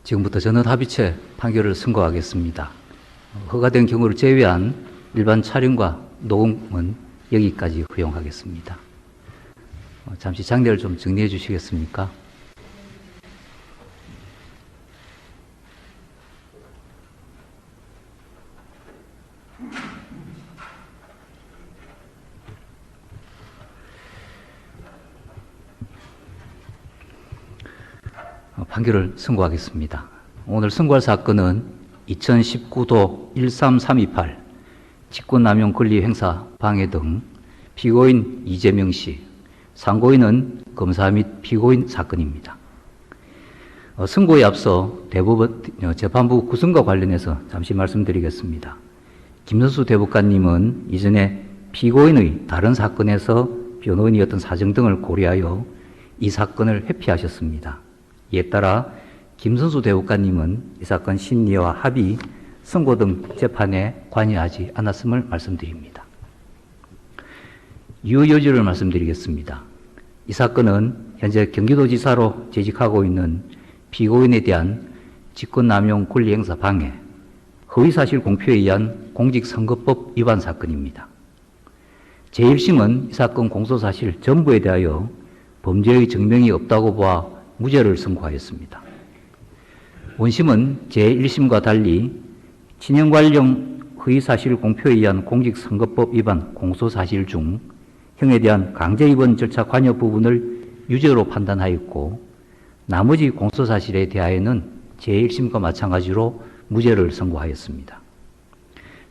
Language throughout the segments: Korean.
지금부터 전원합의체 판결을 선고하겠습니다. 허가된 경우를 제외한 일반 촬영과 녹음은 여기까지 허용하겠습니다. 잠시 장례를 좀 정리해 주시겠습니까? 판결을 선고하겠습니다. 오늘 선고할 사건은 2019도 13328 직권남용 권리행사 방해 등 피고인 이재명 씨, 상고인은 검사 및 피고인 사건입니다. 선고에 앞서 대법원 재판부 구성과 관련해서 잠시 말씀드리겠습니다. 김선수 대법관님은 이전에 피고인의 다른 사건에서 변호인이 어떤 사정 등을 고려하여 이 사건을 회피하셨습니다. 이에 따라 김선수 대법관님은 이 사건 심리와 합의, 선고 등 재판에 관여하지 않았음을 말씀드립니다. 유효 여지를 말씀드리겠습니다. 이 사건은 현재 경기도지사로 재직하고 있는 피고인에 대한 직권남용 권리행사 방해, 허위사실 공표에 의한 공직선거법 위반 사건입니다. 제1심은 이 사건 공소사실 전부에 대하여 범죄의 증명이 없다고 보아 무죄를 선고하였습니다. 원심은 제1심과 달리 친형관령 허위사실 공표에 의한 공직선거법 위반 공소사실 중 형에 대한 강제입원 절차 관여 부분을 유죄로 판단하였고, 나머지 공소사실에 대하여는 제1심과 마찬가지로 무죄를 선고하였습니다.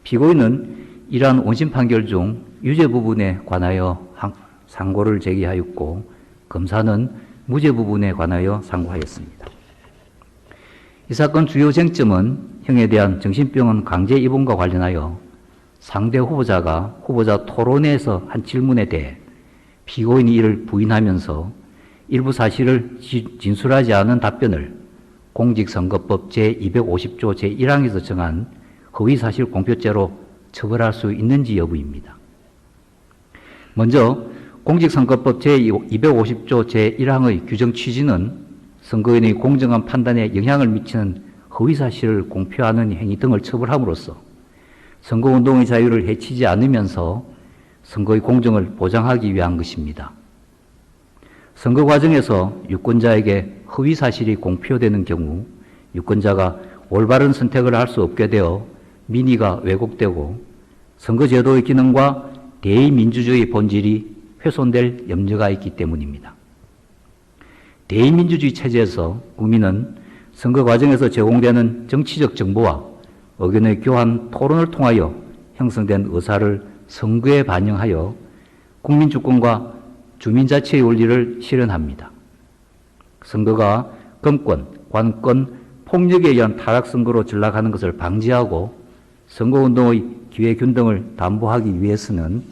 피고인은 이러한 원심 판결 중 유죄 부분에 관하여 상고를 제기하였고, 검사는 무죄 부분에 관하여 상고하였습니다. 이 사건 주요 쟁점은 형에 대한 정신병원 강제 입원과 관련하여 상대 후보자가 후보자 토론회에서 한 질문에 대해 피고인이 이를 부인하면서 일부 사실을 진술하지 않은 답변을 공직선거법 제250조 제1항에서 정한 허위사실 공표죄로 처벌할 수 있는지 여부입니다. 먼저 공직선거법 제250조 제1항의 규정 취지는 선거인의 공정한 판단에 영향을 미치는 허위사실을 공표하는 행위 등을 처벌함으로써 선거운동의 자유를 해치지 않으면서 선거의 공정을 보장하기 위한 것입니다. 선거 과정에서 유권자에게 허위사실이 공표되는 경우 유권자가 올바른 선택을 할 수 없게 되어 민의가 왜곡되고 선거제도의 기능과 대의민주주의의 본질이 훼손될 염려가 있기 때문입니다. 대의민주주의 체제에서 국민은 선거 과정에서 제공되는 정치적 정보와 의견의 교환, 토론을 통하여 형성된 의사를 선거에 반영하여 국민주권과 주민자치의 원리를 실현합니다. 선거가 검권, 관권, 폭력에 의한 타락선거로 전락하는 것을 방지하고 선거운동의 기회균등을 담보하기 위해서는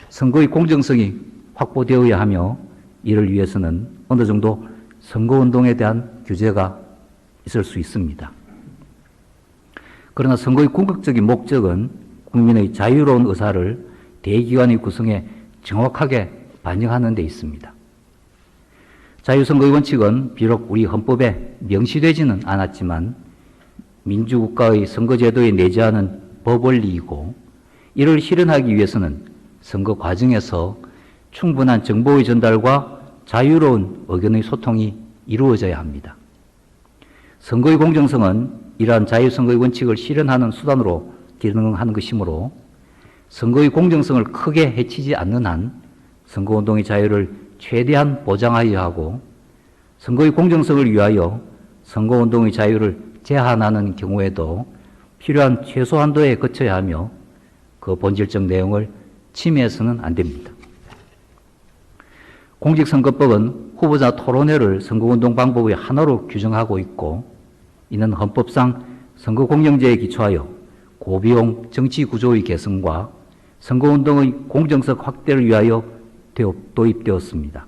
선거의 공정성이 확보되어야 하며, 이를 위해서는 어느 정도 선거운동에 대한 규제가 있을 수 있습니다. 그러나 선거의 궁극적인 목적은 국민의 자유로운 의사를 대기관의 구성에 정확하게 반영하는 데 있습니다. 자유선거의 원칙은 비록 우리 헌법에 명시되지는 않았지만 민주국가의 선거제도에 내재하는 법원리이고, 이를 실현하기 위해서는 선거 과정에서 충분한 정보의 전달과 자유로운 의견의 소통이 이루어져야 합니다. 선거의 공정성은 이러한 자유선거의 원칙을 실현하는 수단으로 기능하는 것이므로 선거의 공정성을 크게 해치지 않는 한 선거운동의 자유를 최대한 보장하여야 하고, 선거의 공정성을 위하여 선거운동의 자유를 제한하는 경우에도 필요한 최소한도에 거쳐야 하며 그 본질적 내용을 침해해서는 안 됩니다. 공직선거법은 후보자 토론회를 선거운동 방법의 하나로 규정하고 있고, 이는 헌법상 선거공영제에 기초하여 고비용 정치구조의 개선과 선거운동의 공정성 확대를 위하여 도입되었습니다.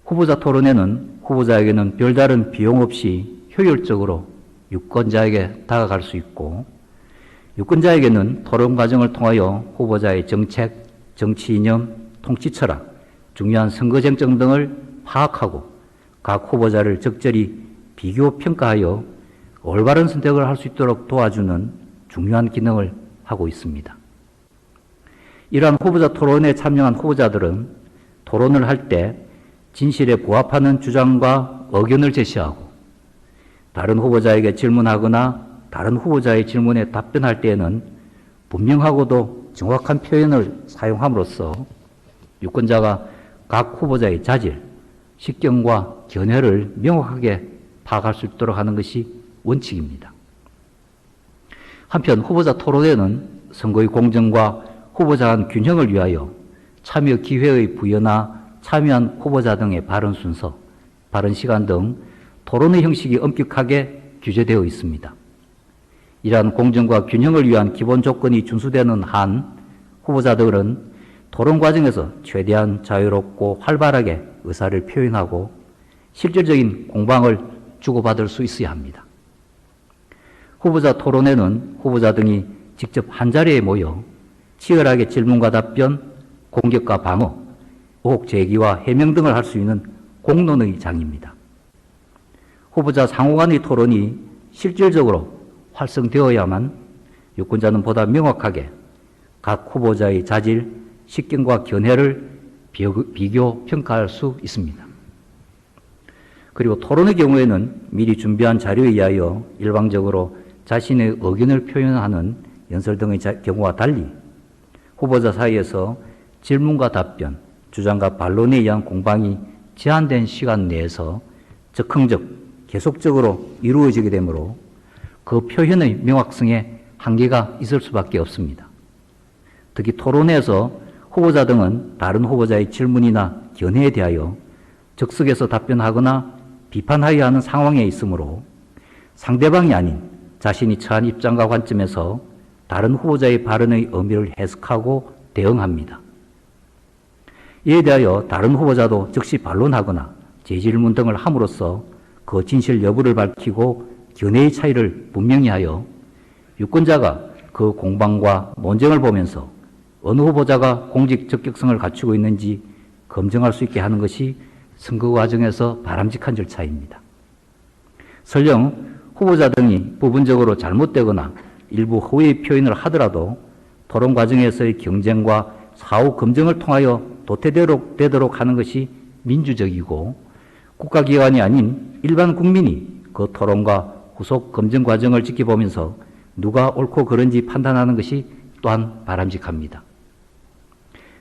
후보자 토론회는 후보자에게는 별다른 비용 없이 효율적으로 유권자에게 다가갈 수 있고, 유권자에게는 토론 과정을 통하여 후보자의 정책, 정치 이념, 통치 철학, 중요한 선거 쟁점 등을 파악하고 각 후보자를 적절히 비교 평가하여 올바른 선택을 할 수 있도록 도와주는 중요한 기능을 하고 있습니다. 이러한 후보자 토론에 참여한 후보자들은 토론을 할 때 진실에 부합하는 주장과 의견을 제시하고 다른 후보자에게 질문하거나 다른 후보자의 질문에 답변할 때에는 분명하고도 정확한 표현을 사용함으로써 유권자가 각 후보자의 자질, 식견과 견해를 명확하게 파악할 수 있도록 하는 것이 원칙입니다. 한편 후보자 토론회는 선거의 공정과 후보자 간 균형을 위하여 참여 기회의 부여나 참여한 후보자 등의 발언 순서, 발언 시간 등 토론의 형식이 엄격하게 규제되어 있습니다. 이러한 공정과 균형을 위한 기본 조건이 준수되는 한 후보자들은 토론 과정에서 최대한 자유롭고 활발하게 의사를 표현하고 실질적인 공방을 주고받을 수 있어야 합니다. 후보자 토론회는 후보자 등이 직접 한자리에 모여 치열하게 질문과 답변, 공격과 방어, 의혹 제기와 해명 등을 할 수 있는 공론의 장입니다. 후보자 상호 간의 토론이 실질적으로 활성되어야만 유권자는 보다 명확하게 각 후보자의 자질, 식견과 견해를 비교 평가할 수 있습니다. 그리고 토론의 경우에는 미리 준비한 자료에 의하여 일방적으로 자신의 의견을 표현하는 연설 등의 경우와 달리 후보자 사이에서 질문과 답변, 주장과 반론에 의한 공방이 제한된 시간 내에서 즉흥적, 계속적으로 이루어지게 되므로 그 표현의 명확성에 한계가 있을 수밖에 없습니다. 특히 토론회에서 후보자 등은 다른 후보자의 질문이나 견해에 대하여 즉석에서 답변하거나 비판하여야 하는 상황에 있으므로 상대방이 아닌 자신이 처한 입장과 관점에서 다른 후보자의 발언의 의미를 해석하고 대응합니다. 이에 대하여 다른 후보자도 즉시 반론하거나 재질문 등을 함으로써 그 진실 여부를 밝히고 견해의 차이를 분명히 하여 유권자가 그 공방과 논쟁을 보면서 어느 후보자가 공직 적격성을 갖추고 있는지 검증할 수 있게 하는 것이 선거 과정에서 바람직한 절차입니다. 설령 후보자 등이 부분적으로 잘못되거나 일부 허위의 표현을 하더라도 토론 과정에서의 경쟁과 사후 검증을 통하여 도태되도록 하는 것이 민주적이고 국가기관이 아닌 일반 국민이 그 토론과 후속 검증 과정을 지켜보면서 누가 옳고 그른지 판단하는 것이 또한 바람직합니다.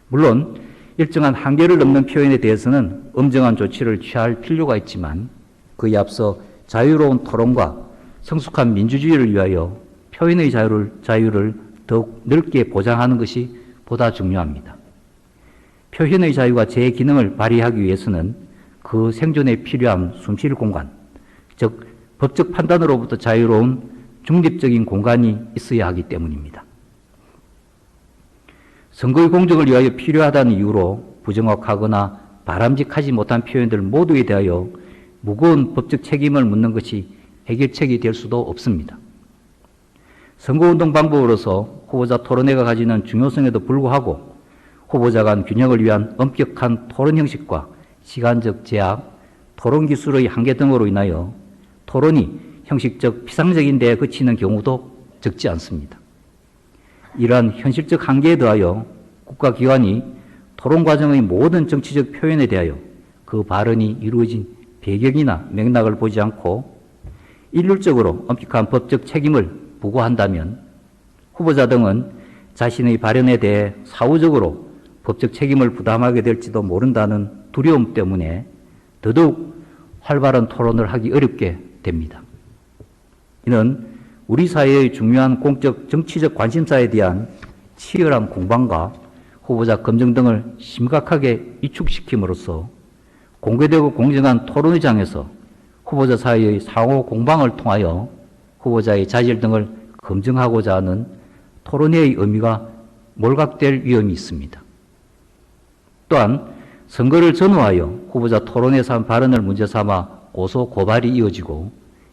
물론 일정한 한계를 넘는 표현에 대해서는 엄정한 조치를 취할 필요가 있지만 그에 앞서 자유로운 토론과 성숙한 민주주의를 위하여 표현의 자유를 더욱 넓게 보장하는 것이 보다 중요합니다. 표현의 자유가 제 기능을 발휘하기 위해서는 그 생존에 필요한 숨쉴 공간, 즉 법적 판단으로부터 자유로운 중립적인 공간이 있어야 하기 때문입니다. 선거의 공정을 위하여 필요하다는 이유로 부정확하거나 바람직하지 못한 표현들 모두에 대하여 무거운 법적 책임을 묻는 것이 해결책이 될 수도 없습니다. 선거운동 방법으로서 후보자 토론회가 가지는 중요성에도 불구하고 후보자 간 균형을 위한 엄격한 토론 형식과 시간적 제약, 토론 기술의 한계 등으로 인하여 토론이 형식적 피상적인 데에 그치는 경우도 적지 않습니다. 이러한 현실적 한계에 더하여 국가기관이 토론 과정의 모든 정치적 표현에 대하여 그 발언이 이루어진 배경이나 맥락을 보지 않고 일률적으로 엄격한 법적 책임을 부과한다면 후보자 등은 자신의 발언에 대해 사후적으로 법적 책임을 부담하게 될지도 모른다는 두려움 때문에 더더욱 활발한 토론을 하기 어렵게 됩니다. 이는 우리 사회의 중요한 공적 정치적 관심사에 대한 치열한 공방과 후보자 검증 등을 심각하게 위축시킴으로써 공개되고 공정한 토론의 장에서 후보자 사이의 상호 공방을 통하여 후보자의 자질 등을 검증하고자 하는 토론회의 의미가 몰각될 위험이 있습니다. 또한 선거를 전후하여 후보자 토론에서 한 발언을 문제 삼아 고소, 고발이 이어지고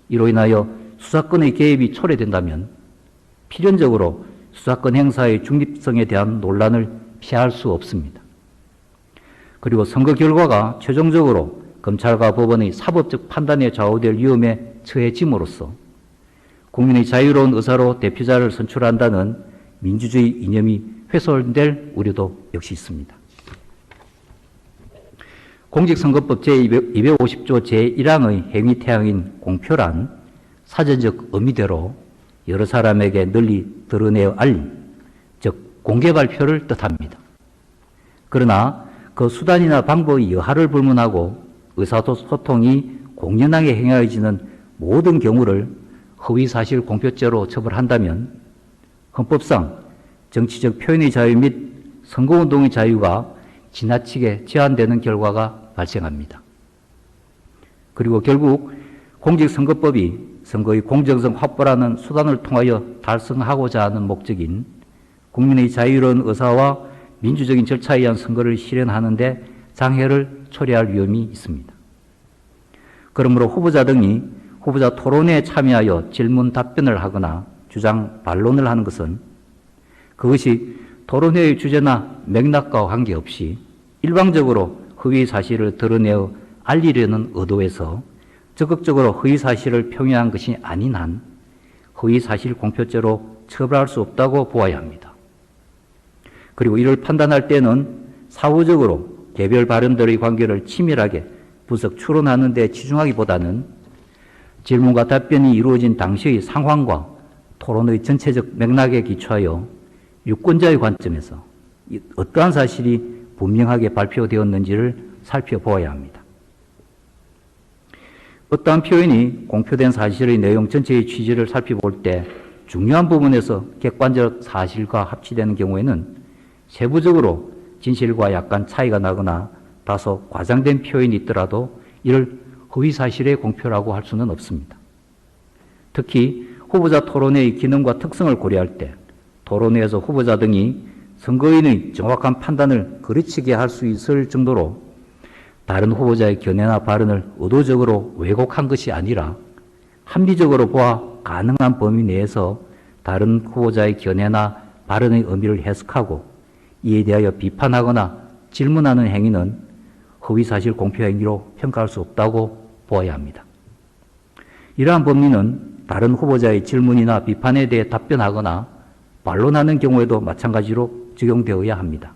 이로 인하여 수사권의 개입이 초래된다면 필연적으로 수사권 행사의 중립성에 대한 논란을 피할 수 없습니다. 그리고 선거 결과가 최종적으로 검찰과 법원의 사법적 판단에 좌우될 위험에 처해짐으로써 국민의 자유로운 의사로 대표자를 선출한다는 민주주의 이념이 훼손될 우려도 역시 있습니다. 공직선거법 제250조 제1항의 행위태양인 공표란 사전적 의미대로 여러 사람에게 널리 드러내어 알림, 즉 공개 발표를 뜻합니다. 그러나 그 수단이나 방법의 여하를 불문하고 의사소통이 공연하게 행하여지는 모든 경우를 허위사실 공표죄로 처벌한다면 헌법상 정치적 표현의 자유 및 선거운동의 자유가 지나치게 제한되는 결과가 발생합니다. 그리고 결국 공직선거법이 선거의 공정성 확보라는 수단을 통하여 달성하고자 하는 목적인 국민의 자유로운 의사와 민주적인 절차에 의한 선거를 실현하는 데 장애를 초래할 위험이 있습니다. 그러므로 후보자 등이 후보자 토론회에 참여하여 질문 답변을 하거나 주장 반론을 하는 것은 그것이 토론회의 주제나 맥락과 관계없이 일방적으로 허위 사실을 드러내어 알리려는 의도에서 적극적으로 허위 사실을 표명한 것이 아닌 한 허위 사실 공표죄로 처벌할 수 없다고 보아야 합니다. 그리고 이를 판단할 때는 사후적으로 개별 발언들의 관계를 치밀하게 분석 추론하는 데 치중하기보다는 질문과 답변이 이루어진 당시의 상황과 토론의 전체적 맥락에 기초하여 유권자의 관점에서 어떠한 사실이 분명하게 발표되었는지를 살펴보아야 합니다. 어떠한 표현이 공표된 사실의 내용 전체의 취지를 살펴볼 때 중요한 부분에서 객관적 사실과 합치되는 경우에는 세부적으로 진실과 약간 차이가 나거나 다소 과장된 표현이 있더라도 이를 허위사실의 공표라고 할 수는 없습니다. 특히 후보자 토론회의 기능과 특성을 고려할 때 토론회에서 후보자 등이 선거인의 정확한 판단을 거르치게 할 수 있을 정도로 다른 후보자의 견해나 발언을 의도적으로 왜곡한 것이 아니라 합리적으로 보아 가능한 범위 내에서 다른 후보자의 견해나 발언의 의미를 해석하고 이에 대하여 비판하거나 질문하는 행위는 허위사실 공표 행위로 평가할 수 없다고 보아야 합니다. 이러한 법리는 다른 후보자의 질문이나 비판에 대해 답변하거나 반론하는 경우에도 마찬가지로 적용되어야 합니다.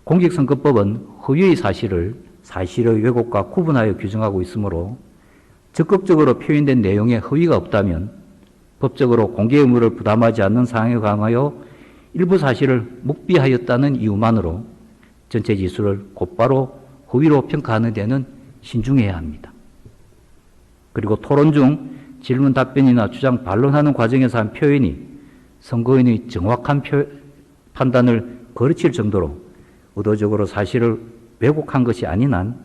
공직선거법은 허위의 사실을 사실의 왜곡과 구분하여 규정하고 있으므로 적극적으로 표현된 내용에 허위가 없다면 법적으로 공개 의무를 부담하지 않는 사항에 관하여 일부 사실을 묵비하였다는 이유만으로 전체 지수를 곧바로 허위로 평가하는 데는 신중해야 합니다. 그리고 토론 중 질문 답변이나 주장 반론하는 과정에서 한 표현이 선거인의 정확한 판단을 거르칠 정도로 의도적으로 사실을 왜곡한 것이 아닌 한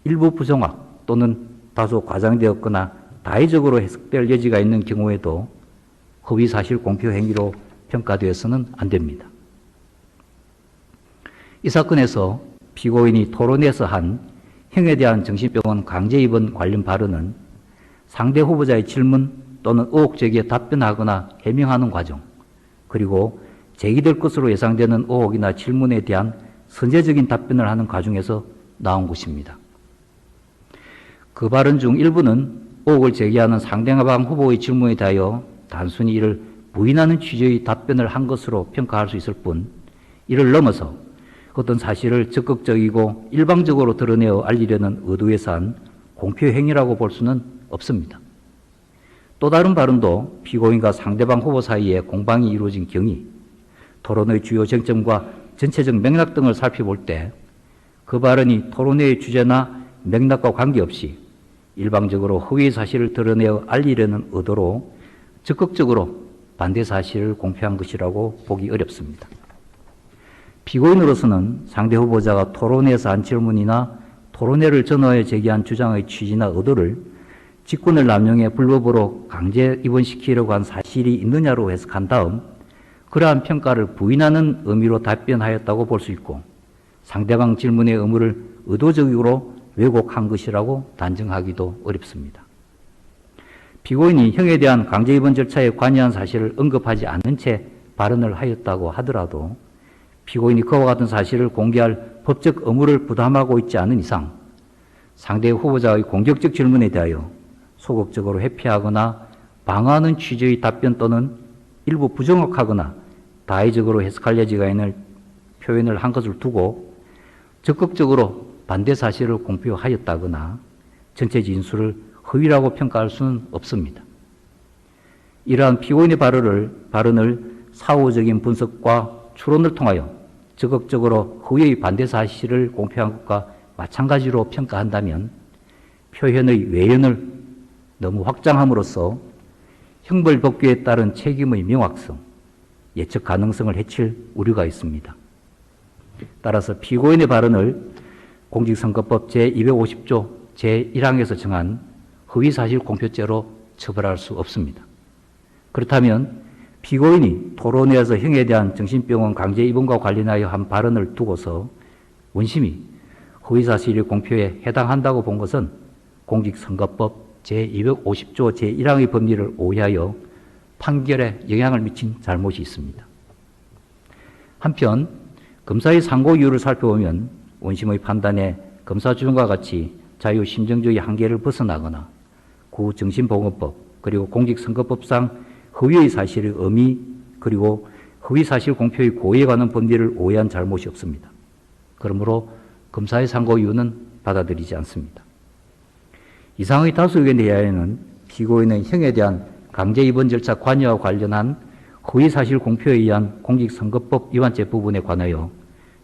일부 부정확 또는 다소 과장되었거나 다의적으로 해석될 여지가 있는 경우에도 허위사실 공표 행위로 평가되어서는 안 됩니다. 이 사건에서 피고인이 토론에서 한 형에 대한 정신병원 강제 입원 관련 발언은 상대 후보자의 질문 또는 의혹 제기에 답변하거나 해명하는 과정, 그리고 제기될 것으로 예상되는 의혹이나 질문에 대한 선제적인 답변을 하는 과정에서 나온 것입니다. 그 발언 중 일부는 의혹을 제기하는 상대방 후보의 질문에 대하여 단순히 이를 부인하는 취지의 답변을 한 것으로 평가할 수 있을 뿐, 이를 넘어서 어떤 사실을 적극적이고 일방적으로 드러내어 알리려는 의도에서 한 공표 행위라고 볼 수는 없습니다. 또 다른 발언도 피고인과 상대방 후보 사이에 공방이 이루어진 경위, 토론의 주요 쟁점과 전체적 맥락 등을 살펴볼 때 그 발언이 토론회의 주제나 맥락과 관계없이 일방적으로 허위 사실을 드러내어 알리려는 의도로 적극적으로 반대 사실을 공표한 것이라고 보기 어렵습니다. 피고인으로서는 상대 후보자가 토론회에서 한 질문이나 토론회를 전후하여 제기한 주장의 취지나 의도를 직권을 남용해 불법으로 강제 입원시키려고 한 사실이 있느냐로 해석한 다음 그러한 평가를 부인하는 의미로 답변하였다고 볼 수 있고, 상대방 질문의 의무를 의도적으로 왜곡한 것이라고 단정하기도 어렵습니다. 피고인이 형에 대한 강제 입원 절차에 관여한 사실을 언급하지 않은 채 발언을 하였다고 하더라도 피고인이 그와 같은 사실을 공개할 법적 의무를 부담하고 있지 않은 이상 상대 후보자의 공격적 질문에 대하여 소극적으로 회피하거나 방어하는 취지의 답변 또는 일부 부정확하거나 다의적으로 해석할 여지가 있는 표현을 한 것을 두고 적극적으로 반대 사실을 공표하였다거나 전체 진술을 허위라고 평가할 수는 없습니다. 이러한 피고인의 발언을 사후적인 분석과 추론을 통하여 적극적으로 허위의 반대 사실을 공표한 것과 마찬가지로 평가한다면 표현의 외연을 너무 확장함으로써 형벌법규에 따른 책임의 명확성, 예측 가능성을 해칠 우려가 있습니다. 따라서 피고인의 발언을 공직선거법 제250조 제1항에서 정한 허위사실 공표죄로 처벌할 수 없습니다. 그렇다면 피고인이 토론회에서 형에 대한 정신병원 강제 입원과 관련하여 한 발언을 두고서 원심이 허위사실의 공표에 해당한다고 본 것은 공직선거법 제250조 제1항의 법리를 오해하여 판결에 영향을 미친 잘못이 있습니다. 한편 검사의 상고 이유를 살펴보면 원심의 판단에 검사 주장과 같이 자유심정주의 한계를 벗어나거나 구정신보건법 그리고 공직선거법상 허위의 사실의 의미 그리고 허위사실 공표의 고의에 관한 법리를 오해한 잘못이 없습니다. 그러므로 검사의 상고 이유는 받아들이지 않습니다. 이상의 다수 의견에 의하여는 피고인은 형에 대한 강제 입원 절차 관여와 관련한 허위사실 공표에 의한 공직선거법 위반죄 부분에 관하여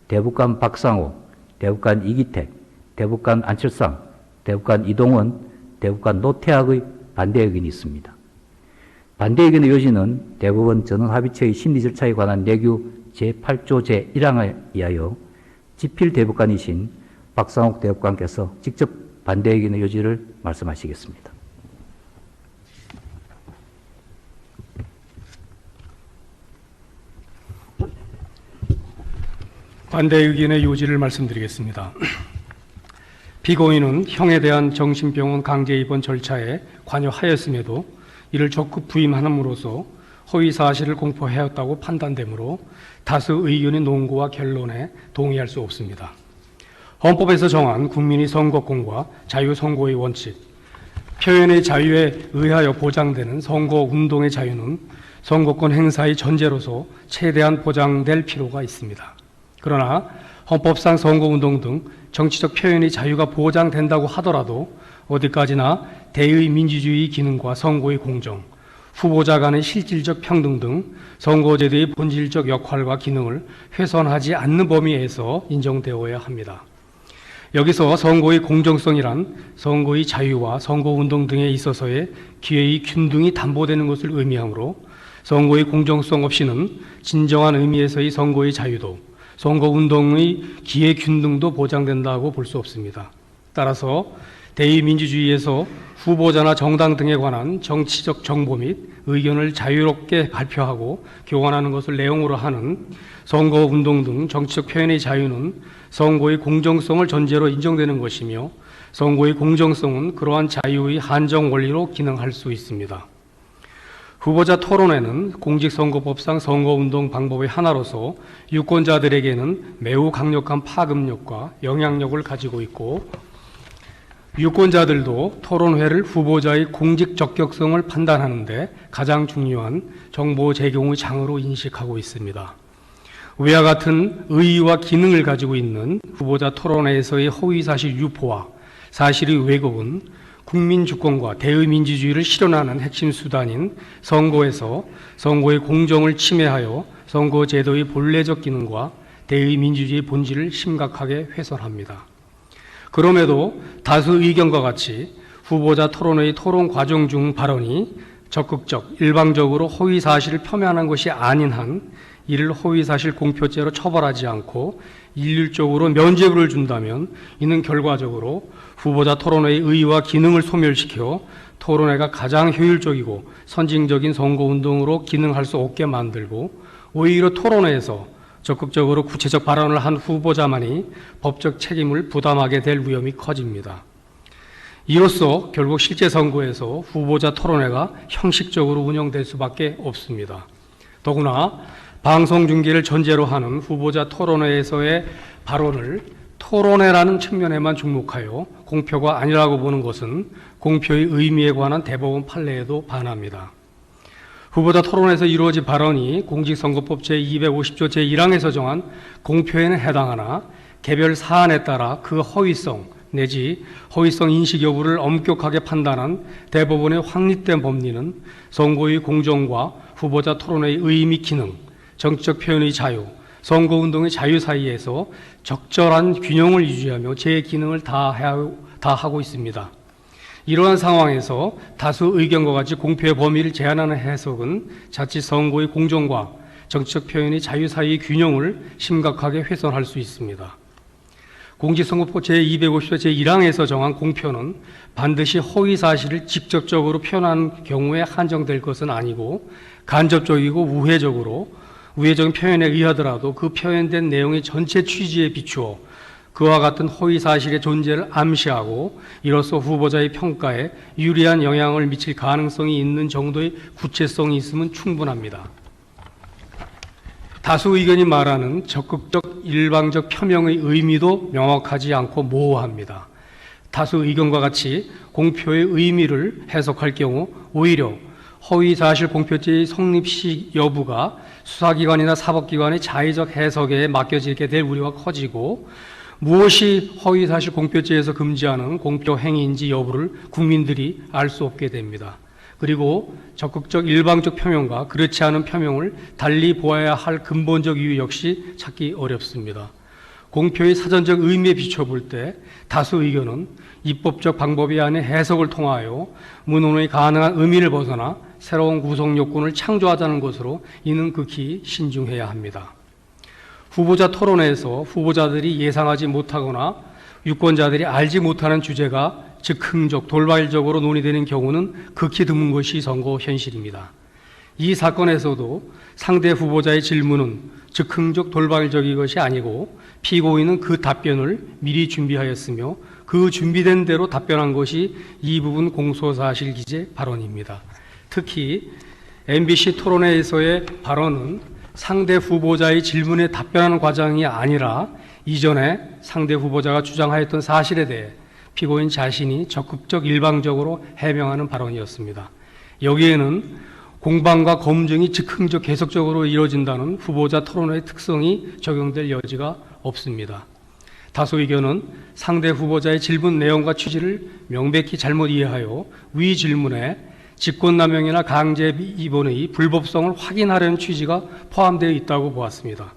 대법관 박상호, 대법관 이기택, 대법관 안철상, 대법관 이동원, 대법관 노태학의 반대 의견이 있습니다. 반대 의견의 요지는 대법원 전원합의체의 심리 절차에 관한 내규 제8조 제1항에 의하여 지필 대법관이신 박상옥 대법관께서 직접 반대 의견의 요지를 말씀하시겠습니다. 반대 의견의 요지를 말씀드리겠습니다. 피고인은 형에 대한 정신병원 강제 입원 절차에 관여하였음에도 이를 적극 부인함으로써 허위 사실을 공표하였다고 판단되므로 다수 의견의 논거와 결론에 동의할 수 없습니다. 헌법에서 정한 국민의 선거권과 자유선거의 원칙, 표현의 자유에 의하여 보장되는 선거운동의 자유는 선거권 행사의 전제로서 최대한 보장될 필요가 있습니다. 그러나 헌법상 선거운동 등 정치적 표현의 자유가 보장된다고 하더라도 어디까지나 대의 민주주의 기능과 선거의 공정, 후보자 간의 실질적 평등 등 선거제도의 본질적 역할과 기능을 훼손하지 않는 범위에서 인정되어야 합니다. 여기서 선거의 공정성이란 선거의 자유와 선거운동 등에 있어서의 기회의 균등이 담보되는 것을 의미하므로 선거의 공정성 없이는 진정한 의미에서의 선거의 자유도 선거운동의 기회균등도 보장된다고 볼 수 없습니다. 따라서 대의민주주의에서 후보자나 정당 등에 관한 정치적 정보 및 의견을 자유롭게 발표하고 교환하는 것을 내용으로 하는 선거운동 등 정치적 표현의 자유는 선거의 공정성을 전제로 인정되는 것이며 선거의 공정성은 그러한 자유의 한정 원리로 기능할 수 있습니다. 후보자 토론회는 공직선거법상 선거운동 방법의 하나로서 유권자들에게는 매우 강력한 파급력과 영향력을 가지고 있고 유권자들도 토론회를 후보자의 공직 적격성을 판단하는 데 가장 중요한 정보 제공의 장으로 인식하고 있습니다. 위와 같은 의의와 기능을 가지고 있는 후보자 토론회에서의 허위사실 유포와 사실의 왜곡은 국민 주권과 대의 민주주의를 실현하는 핵심 수단인 선거에서 선거의 공정을 침해하여 선거 제도의 본래적 기능과 대의 민주주의의 본질을 심각하게 훼손합니다. 그럼에도 다수 의견과 같이 후보자 토론회의 토론 과정 중 발언이 적극적, 일방적으로 허위 사실을 표명한 것이 아닌 한 이를 허위 사실 공표죄로 처벌하지 않고 일률적으로 면죄부를 준다면 이는 결과적으로 후보자 토론회의 의의와 기능을 소멸시켜 토론회가 가장 효율적이고 선진적인 선거운동으로 기능할 수 없게 만들고 오히려 토론회에서 적극적으로 구체적 발언을 한 후보자만이 법적 책임을 부담하게 될 위험이 커집니다. 이로써 결국 실제 선거에서 후보자 토론회가 형식적으로 운영될 수밖에 없습니다. 더구나 방송 중계를 전제로 하는 후보자 토론회에서의 발언을 토론회라는 측면에만 주목하여 공표가 아니라고 보는 것은 공표의 의미에 관한 대법원 판례에도 반합니다. 후보자 토론에서 이루어진 발언이 공직선거법 제250조 제1항에서 정한 공표에는 해당하나 개별 사안에 따라 그 허위성 내지 허위성 인식 여부를 엄격하게 판단한 대법원의 확립된 법리는 선거의 공정과 후보자 토론회의 의미 기능, 정치적 표현의 자유, 선거운동의 자유 사이에서 적절한 균형을 유지하며 제 기능을 다하고 있습니다. 이러한 상황에서 다수 의견과 같이 공표의 범위를 제한하는 해석은 자칫 선거의 공정과 정치적 표현의 자유 사이의 균형을 심각하게 훼손할 수 있습니다. 공직선거법 제250조 제1항에서 정한 공표는 반드시 허위 사실을 직접적으로 표현한 경우에 한정될 것은 아니고 간접적이고 우회적인 표현에 의하더라도 그 표현된 내용의 전체 취지에 비추어 그와 같은 허위 사실의 존재를 암시하고 이로써 후보자의 평가에 유리한 영향을 미칠 가능성이 있는 정도의 구체성이 있으면 충분합니다. 다수 의견이 말하는 적극적 일방적 표명의 의미도 명확하지 않고 모호합니다. 다수 의견과 같이 공표의 의미를 해석할 경우 오히려 허위사실 공표죄의 성립시 여부가 수사기관이나 사법기관의 자의적 해석에 맡겨지게 될 우려가 커지고 무엇이 허위사실 공표죄에서 금지하는 공표 행위인지 여부를 국민들이 알 수 없게 됩니다. 그리고 적극적 일방적 표명과 그렇지 않은 표명을 달리 보아야 할 근본적 이유 역시 찾기 어렵습니다. 공표의 사전적 의미에 비춰볼 때 다수 의견은 입법적 방법이 아닌 해석을 통하여 문헌의 가능한 의미를 벗어나 새로운 구성 요건을 창조하자는 것으로 이는 극히 신중해야 합니다. 후보자 토론회에서 후보자들이 예상하지 못하거나 유권자들이 알지 못하는 주제가 즉흥적, 돌발적으로 논의되는 경우는 극히 드문 것이 선거 현실입니다. 이 사건에서도 상대 후보자의 질문은 즉흥적, 돌발적인 것이 아니고 피고인은 그 답변을 미리 준비하였으며 그 준비된 대로 답변한 것이 이 부분 공소사실 기재 발언입니다. 특히 MBC 토론회에서의 발언은 상대 후보자의 질문에 답변하는 과정이 아니라 이전에 상대 후보자가 주장하였던 사실에 대해 피고인 자신이 적극적 일방적으로 해명하는 발언이었습니다. 여기에는 공방과 검증이 즉흥적 계속적으로 이루어진다는 후보자 토론회의 특성이 적용될 여지가 없습니다. 다수 의견은 상대 후보자의 질문 내용과 취지를 명백히 잘못 이해하여 위 질문에 직권남용이나 강제 입원의 불법성을 확인하려는 취지가 포함되어 있다고 보았습니다.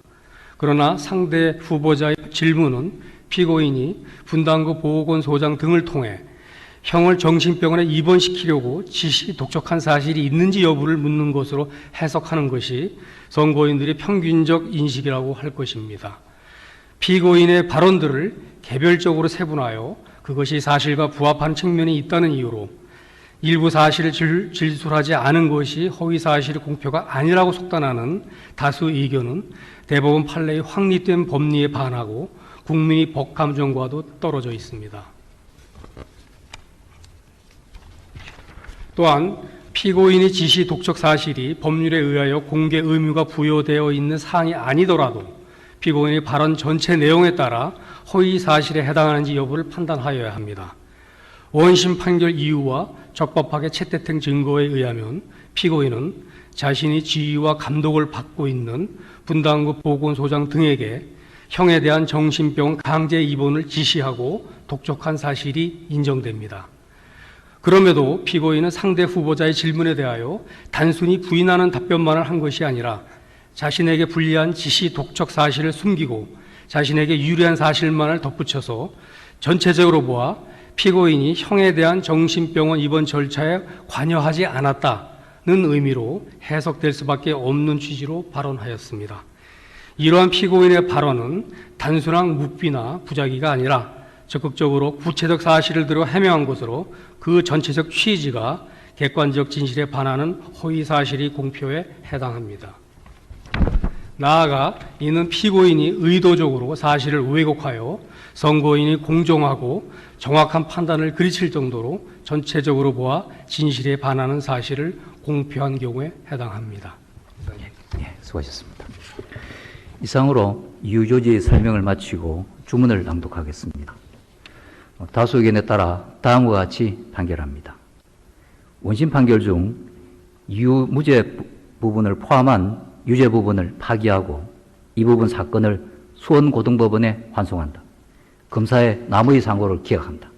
그러나 상대 후보자의 질문은 피고인이 분당구 보건소장 등을 통해 형을 정신병원에 입원시키려고 지시 독촉한 사실이 있는지 여부를 묻는 것으로 해석하는 것이 선고인들의 평균적 인식이라고 할 것입니다. 피고인의 발언들을 개별적으로 세분하여 그것이 사실과 부합하는 측면이 있다는 이유로 일부 사실을 진술하지 않은 것이 허위 사실의 공표가 아니라고 속단하는 다수 의견은 대법원 판례의 확립된 법리에 반하고 국민의 법 감정과도 떨어져 있습니다. 또한 피고인의 지시 독촉 사실이 법률에 의하여 공개 의무가 부여되어 있는 사항이 아니더라도 피고인의 발언 전체 내용에 따라 허위 사실에 해당하는지 여부를 판단하여야 합니다. 원심 판결 이유와 적법하게 채택된 증거에 의하면 피고인은 자신이 지휘와 감독을 받고 있는 분당구 보건소장 등에게 형에 대한 정신병 강제 입원을 지시하고 독촉한 사실이 인정됩니다. 그럼에도 피고인은 상대 후보자의 질문에 대하여 단순히 부인하는 답변만을 한 것이 아니라 자신에게 불리한 지시 독촉 사실을 숨기고 자신에게 유리한 사실만을 덧붙여서 전체적으로 보아 피고인이 형에 대한 정신병원 입원 절차에 관여하지 않았다는 의미로 해석될 수밖에 없는 취지로 발언하였습니다. 이러한 피고인의 발언은 단순한 묵비나 부작위가 아니라 적극적으로 구체적 사실을 들어 해명한 것으로 그 전체적 취지가 객관적 진실에 반하는 허위 사실이 공표에 해당합니다. 나아가 이는 피고인이 의도적으로 사실을 왜곡하여 선고인이 공정하고 정확한 판단을 그르칠 정도로 전체적으로 보아 진실에 반하는 사실을 공표한 경우에 해당합니다. 수고하셨습니다. 이상으로 이유조지의 설명을 마치고 주문을 낭독하겠습니다. 다수 의견에 따라 다음과 같이 판결합니다. 원심 판결 중 이유 무죄 부분을 포함한 유죄 부분을 파기하고 이 부분 사건을 수원고등법원에 환송한다. 검사의 남의 상고를 기각한다.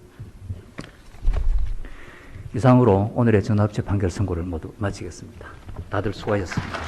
이상으로 오늘의 전합체 판결 선고를 모두 마치겠습니다. 다들 수고하셨습니다.